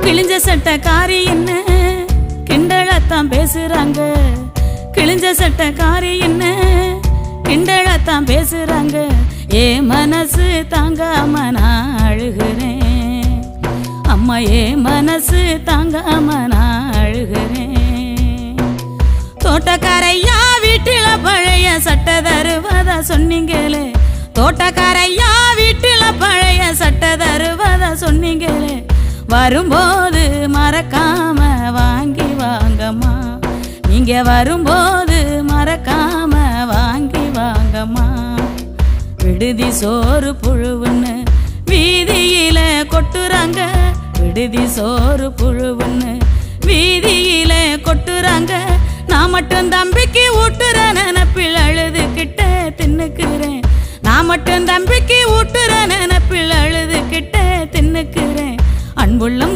கிழிஞ்ச சட்டக்காரி என்ன கிண்டலத்தான் பேசுறாங்க. கிழிஞ்ச சட்டக்காரி என்ன கிண்டலத்தான் பேசுறாங்க. ஏ மனசு தாங்காம நான் அழுகிறேன். அம்மா ஏ மனசு தாங்காம நான் அழுகிறேன். தோட்டக்காரையா வீட்டில பழைய சட்டை தருவதா சொன்னீங்களே. தோட்டக்காரையா வீட்டில பழைய சட்டை தருவதா சொன்னீங்களே. வரும்போது மறக்காம வாங்கி வாங்கம்மா. நீங்க வரும்போது மறக்காம வாங்கி வாங்கம்மா. விடுதி சோறு புழுவுன்னு வீதியில கொட்டுறாங்க. விடுதி சோறு புழுவுன்னு வீதியில கொட்டுறாங்க. நான் மட்டும் தம்பிக்கு ஊட்டுற நினப்பில் அழுதுகிட்ட தின்னுக்குறேன். நான் மட்டும் தம்பிக்கு ஊட்டுற நினப்பில் அழுதுகிட்ட தின்னுக்குறேன். அன்புள்ளம்